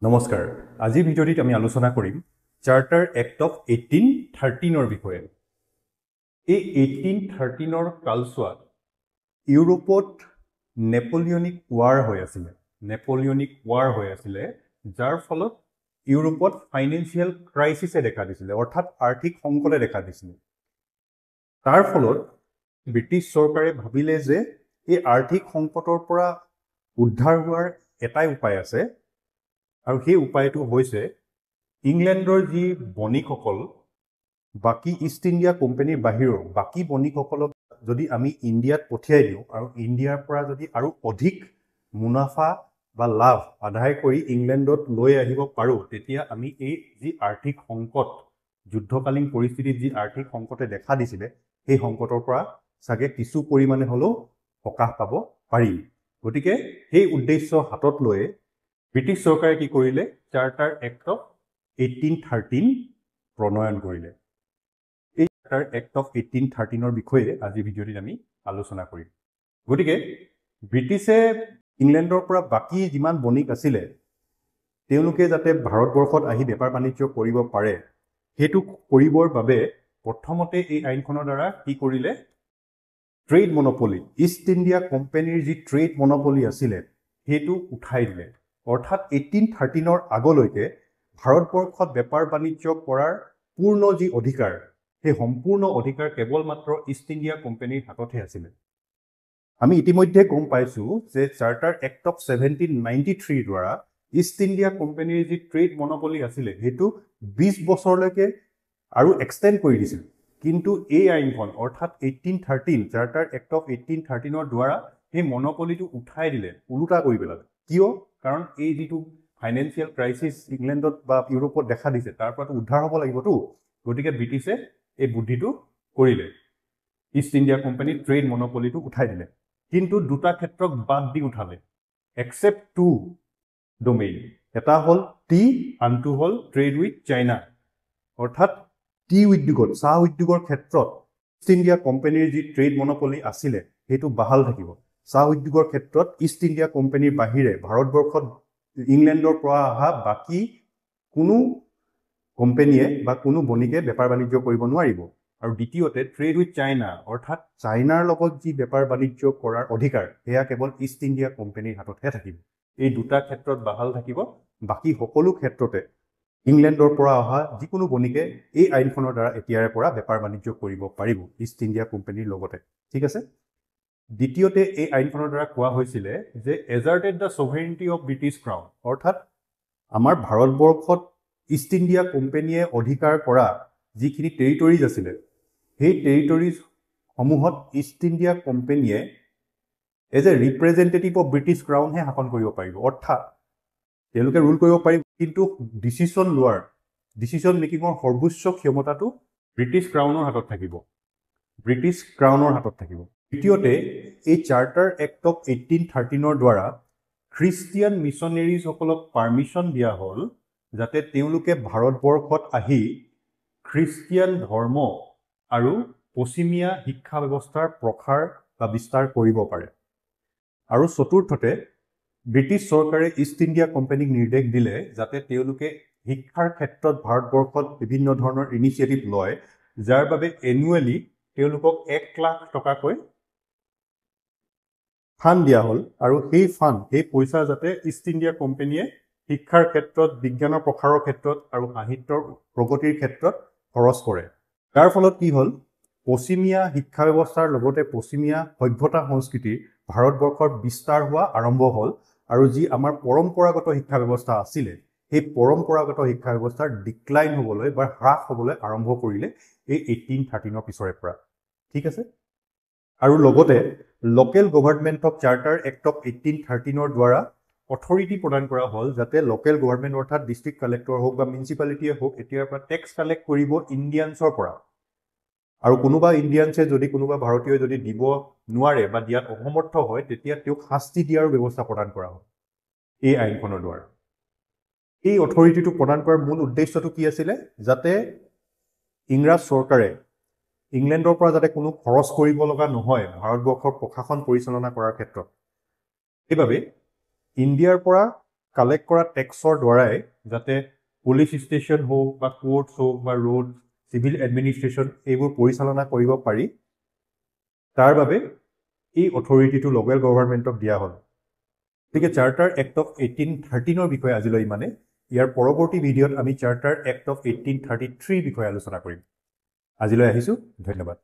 নমস্কাৰ আজিৰ ভিডিঅ'টিত আমি আলোচনা কৰিম চাৰ্টাৰ এক্ট অফ 1813 বিষয়ে এই 1813 কালছোৱাত ইউৰোপত নেপোলিয়নিক ৱাৰ হৈ আছিল যাৰ ফলত ইউৰোপত ফাইনেন্সিয়েল ক্ৰাইচিছে দেখা দিছিল অৰ্থাৎ আৰ্থিক সংকটে দেখা দিছিল তাৰ ফলত ব্ৰিটিছ চৰকাৰে ভাবিলে যে এই আৰ্থিক সংকটৰ পৰা উদ্ধাৰ হোৱাৰ এটাই উপায় আছে আৰু সেই উপায়টো হৈছে ইংলেণ্ডৰ যি বণিকসকল বাকি ইষ্ট ইণ্ডিয়া কোম্পানীৰ বাহিৰৰ বাকি বণিকসকলক যদি আমি ইণ্ডিয়াত পঠিয়াই দিওঁ আৰু ইণ্ডিয়াৰ পৰা যদি আৰু অধিক মুনাফা বা লাভ আদায় কৰি ইংলেণ্ডত লৈ আহিব পাৰোঁ তেতিয়া আমি এই যি আৰ্থিক সংকট যুদ্ধকালীন পৰিস্থিতিত যি আৰ্থিক সংকটে দেখা দিছিলে সেই সংকটৰ পৰা চাগে কিছু পৰিমাণে হ'লেও সকাহ পাব পাৰিম গতিকে সেই উদ্দেশ্য হাতত লৈ ব্ৰিটিছ চৰকাৰে কি কৰিলে চাৰ্টাৰ এক্ট অফ 1813 প্ৰণয়ন কৰিলে এই চাৰ্টাৰ এক্ট অফ 1813 বিষয়ে আজি ভিডিঅ'টিত আমি আলোচনা কৰিম গতিকে ব্ৰিটিছে ইংলেণ্ডৰ পৰা বাকি যিমান বণিক আছিলে তেওঁলোকে যাতে ভাৰতবৰ্ষত আহি বেপাৰ বাণিজ্য কৰিব পাৰে হেতু কৰিবৰ বাবে প্ৰথমতে এই আইনখনৰ দ্বাৰা কি কৰিলে ট্ৰেড মনোপলি ইষ্ট ইণ্ডিয়া কোম্পানীৰ যি ট্ৰেড মনোপলি আছিলে হেতু উঠাই দিলে অৰ্থাৎ 1813 আগলৈকে ভাৰতবৰ্ষত বেপাৰ বাণিজ্য কৰাৰ পূৰ্ণ যি অধিকাৰ সেই সম্পূৰ্ণ অধিকাৰ কেৱল মাত্ৰ ইষ্ট ইণ্ডিয়া কোম্পানীৰ হাততহে আছিল আমি ইতিমধ্যে গম পাইছো যে চাৰ্টাৰ এক্ট অফ 1793 দ্বাৰা ইষ্ট ইণ্ডিয়া কোম্পানীৰ যি ট্ৰেড মনোপলি আছিল হেতু 20 বছৰলৈকে আৰু এক্সটেন্ড কৰি দিছিল কিন্তু এই আইনখন অৰ্থাৎ 1813 চাৰ্টাৰ এক্ট অফ 1813 দ্বাৰা সেই মনোপলিটো উঠাই দিলে উলুটা কৰি পেলালে কিয় কাৰণ এই যেটো ফাইনেন্সিয়েল ক্ৰাইচিছ ইংলেণ্ডত বা ইউৰোপত দেখা দিছে তাৰ পৰা উদ্ধাৰ হ'ব লাগিবটো গতিকে ব্ৰিটিছে এই বুদ্ধিটো কৰিলে ইষ্ট ইণ্ডিয়া কোম্পানী ট্ৰেড মনোপলিটো উঠাই দিলে কিন্তু দুটা ক্ষেত্ৰক বাদ দি উঠালে এক্সেপ্ট টু ডোমেইন এটা হ'ল টি আনটো হ'ল ট্ৰেড উইথ চাইনা অৰ্থাৎ টি উদ্যোগত চাহ উদ্যোগৰ ক্ষেত্ৰত ইষ্ট ইণ্ডিয়া কোম্পানীৰ যি ট্ৰেড মনোপলি আছিল হেতু বাহাল থাকিব চাহ উদ্যোগৰ ক্ষেত্ৰত ইষ্ট ইণ্ডিয়া কোম্পানীৰ বাহিৰে ভাৰতবৰ্ষত ইংলেণ্ডৰ পৰা অহা বাকি কোনো কোম্পানীয়ে বা কোনো বণিকে বেপাৰ বাণিজ্য কৰিব নোৱাৰিব আৰু দ্বিতীয়তে ট্ৰেড উইথ চাইনা অৰ্থাৎ চাইনাৰ লগত যি বেপাৰ বাণিজ্য কৰাৰ অধিকাৰ হেয়া কেৱল ইষ্ট ইণ্ডিয়া কোম্পানীৰ হাততহে থাকিব এই দুটা ক্ষেত্ৰত বাহাল থাকিব বাকি সকলো ক্ষেত্ৰতে ইংলেণ্ডৰ পৰা অহা যিকোনো বণিকে এই আইনখনৰ দ্বাৰা এতিয়াৰে পৰা বেপাৰ বাণিজ্য কৰিব পাৰিব ইষ্ট ইণ্ডিয়া কোম্পানীৰ লগতে ঠিক আছে দ্বিতীয়তে এই আইনখনৰ দ্বাৰা কোৱা হৈছিল যে এজাৰ্টেড দ্য সভাৰেনিটি অফ ব্ৰিটিছ ক্ৰাউন অৰ্থাৎ আমাৰ ভাৰতবৰ্ষত ইষ্ট ইণ্ডিয়া কোম্পানীয়ে অধিকাৰ কৰা যিখিনি টেৰিটৰিজ আছিল সেই টেৰিটৰিজ সমূহত ইষ্ট ইণ্ডিয়া কোম্পানীয়ে as a representative of British ক্ৰাউনহে শাসন কৰিব পাৰিব অৰ্থাৎ তেওঁলোকে ৰুল কৰিব পাৰিব কিন্তু ডিসিশন মেকিঙৰ সৰ্বোচ্চ ক্ষমতাটো ব্ৰিটিছ ক্ৰাউনৰ হাতত থাকিব দ্বিতীয়তে এই চাৰ্টাৰ এক্ট অফ 1813 দ্বাৰা খ্ৰীষ্টিয়ান মিছনেৰীসকলক পাৰমিশন দিয়া হ'ল যাতে তেওঁলোকে ভাৰতবৰ্ষত আহি খ্ৰীষ্টিয়ান ধৰ্ম আৰু পশ্চিমীয়া শিক্ষা ব্যৱস্থাৰ প্ৰসাৰ বা বিস্তাৰ কৰিব পাৰে আৰু চতুৰ্থতে ব্ৰিটিছ চৰকাৰে ইষ্ট ইণ্ডিয়া কোম্পানীক নিৰ্দেশ দিলে যাতে তেওঁলোকে শিক্ষাৰ ক্ষেত্ৰত ভাৰতবৰ্ষত বিভিন্ন ধৰণৰ ইনিচিয়েটিভ লয় যাৰ বাবে এনুৱেলি তেওঁলোকক 1 লাখ টকাকৈ ফাণ্ড দিয়া হ'ল আৰু সেই পইচা যাতে ইষ্ট ইণ্ডিয়া কোম্পানীয়ে শিক্ষাৰ ক্ষেত্ৰত বিজ্ঞানৰ প্ৰসাৰৰ ক্ষেত্ৰত আৰু সাহিত্যৰ প্ৰগতিৰ ক্ষেত্ৰত খৰচ কৰে যাৰ ফলত কি হ'ল পশ্চিমীয়া শিক্ষা ব্যৱস্থাৰ লগতে পশ্চিমীয়া সভ্যতা সংস্কৃতিৰ ভাৰতবৰ্ষৰ বিস্তাৰ হোৱা আৰম্ভ হ'ল আৰু যি আমাৰ পৰম্পৰাগত শিক্ষা ব্যৱস্থা আছিল সেই পৰম্পৰাগত শিক্ষা ব্যৱস্থাৰ ডিক্লাইন হ'বলৈ বা হ্ৰাস হ'বলৈ আৰম্ভ কৰিলে এই 1813 পিছৰে পৰা ঠিক আছে আৰু লগতে local government of charter act of 1813 দ্বাৰা অথৰিটি প্ৰদান কৰা হ'ল যাতে লোকেল গভৰ্ণমেণ্ট অৰ্থাৎ ডিস্ট্ৰিক্ট কালেক্টৰ হোক বা মিউনিচিপালিটিয়ে হোক এতিয়াৰ পৰা টেক্স কালেক্ট কৰিব ইণ্ডিয়ানছৰ পৰা আৰু কোনোবা ইণ্ডিয়ানছে যদি কোনোবা ভাৰতীয় যদি দিব নোৱাৰে বা দিয়াত অসমৰ্থ হয় তেতিয়া তেওঁক শাস্তি দিয়াৰ ব্যৱস্থা প্ৰদান কৰা হয় এই আইনখনৰ দ্বাৰা এই অথৰিটিটো প্ৰদান কৰাৰ মূল উদ্দেশ্যটো কি আছিল যাতে ইংৰাজ চৰকাৰে ইংলেণ্ডৰ পৰা যাতে কোনো খৰচ কৰিব লগা নহয় ভাৰতবৰ্ষৰ প্ৰশাসন পৰিচালনা কৰাৰ ক্ষেত্ৰত সেইবাবে ইণ্ডিয়াৰ পৰা কালেক্ট কৰা টেক্সৰ দ্বাৰাই যাতে পুলিচ ষ্টেচন হওক বা কোৰ্টছ হওক বা ৰোড চিভিল এডমিনিষ্ট্ৰেশ্যন এইবোৰ পৰিচালনা কৰিব পাৰি তাৰ বাবে এই অথৰিটিটো লোকেল গভৰ্ণমেণ্টক দিয়া হ'ল গতিকে চাৰ্টাৰ এক্ট অফ 1813ৰ বিষয়ে আজিলৈ ইমানে ইয়াৰ পৰৱৰ্তী ভিডিঅ'ত আমি চাৰ্টাৰ এক্ট অফ 1833 বিষয়ে আলোচনা কৰিম আজিলৈ আহিছোঁ ধন্যবাদ